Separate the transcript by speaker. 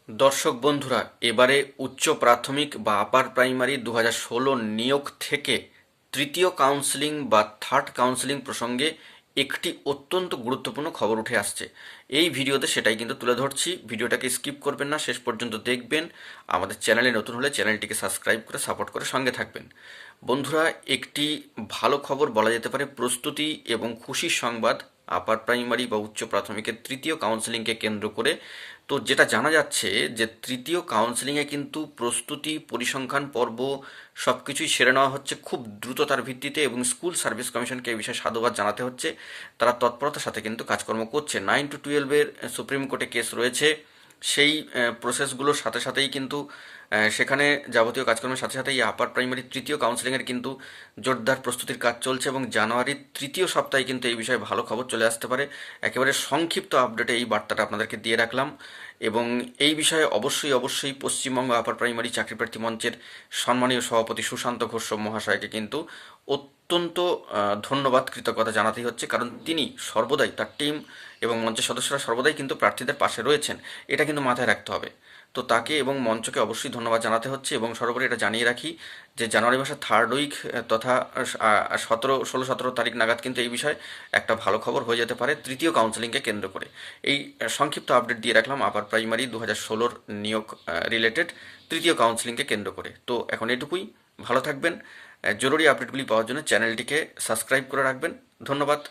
Speaker 1: দর্শক বন্ধুরা, এবারে উচ্চ প্রাথমিক বা আপার প্রাইমারি 2016 নিয়োগ থেকে তৃতীয় কাউন্সেলিং বা থার্ড কাউন্সেলিং প্রসঙ্গে একটি অত্যন্ত গুরুত্বপূর্ণ খবর উঠে আসছে। এই ভিডিওতে সেটাই কিন্তু তুলে ধরছি। ভিডিওটাকে স্কিপ করবেন না, শেষ পর্যন্ত দেখবেন। আমাদের চ্যানেলে নতুন হলে চ্যানেলটিকে সাবস্ক্রাইব করে সাপোর্ট করে সঙ্গে থাকবেন। বন্ধুরা, একটি ভালো খবর বলা যেতে পারে, প্রস্তুতি এবং খুশির সংবাদ আপার প্রাইমারি বা উচ্চ প্রাথমিকের তৃতীয় কাউন্সেলিংকে কেন্দ্র করে। তো যেটা জানা যাচ্ছে যে তৃতীয় কাউন্সেলিংয়ে কিন্তু প্রস্তুতি, পরিসংখ্যান পর্ব সব কিছুই সেরে নেওয়া হচ্ছে খুব দ্রুততার ভিত্তিতে, এবং স্কুল সার্ভিস কমিশনকে এই বিষয়ে সাধুবাদ জানাতে হচ্ছে। তারা তৎপরতার সাথে কিন্তু কাজকর্ম করছে। 9 to 12 সুপ্রিম কোর্টে কেস রয়েছে, সেই প্রসেসগুলোর সাথে সাথেই কিন্তু সেখানে যাবতীয় কাজকর্মের সাথে সাথে এই আপার প্রাইমারি তৃতীয় কাউন্সেলিংয়ের কিন্তু জোরদার প্রস্তুতির কাজ চলছে, এবং জানুয়ারির তৃতীয় সপ্তাহে কিন্তু এই বিষয়ে ভালো খবর চলে আসতে পারে। একেবারে সংক্ষিপ্ত আপডেটে এই বার্তাটা আপনাদেরকে দিয়ে রাখলাম। এবং এই বিষয়ে অবশ্যই অবশ্যই পশ্চিমবঙ্গ আপার প্রাইমারি চাকরি প্রার্থী মঞ্চের সম্মানীয় সভাপতি সুশান্ত ঘোষ মহাশয়কে কিন্তু অত্যন্ত ধন্যবাদ, কৃতজ্ঞতা জানাতেই হচ্ছে। কারণ তিনি সর্বদাই, তার টিম এবং মঞ্চের সদস্যরা সর্বদাই কিন্তু প্রার্থীদের পাশে রয়েছেন, এটা কিন্তু মাথায় রাখতে হবে। তো তাকে এবং মঞ্চকে অবশ্যই ধন্যবাদ জানাতে হচ্ছে। এবং সর্বোপরি এটা জানিয়ে রাখি যে জানুয়ারি মাসের থার্ড উইক তথা 16-17 তারিখ নাগাদ কিন্তু এই বিষয়ে একটা ভালো খবর হয়ে যেতে পারে তৃতীয় কাউন্সেলিংকে কেন্দ্র করে। এই সংক্ষিপ্ত আপডেট দিয়ে রাখলাম আপার প্রাইমারি 2016 নিয়োগ রিলেটেড তৃতীয় কাউন্সেলিংকে কেন্দ্র করে। তো এখন এটুকুই, ভালো থাকবেন। জরুরি আপডেটগুলি পাওয়ার জন্য চ্যানেলটিকে সাবস্ক্রাইব করে রাখবেন। ধন্যবাদ।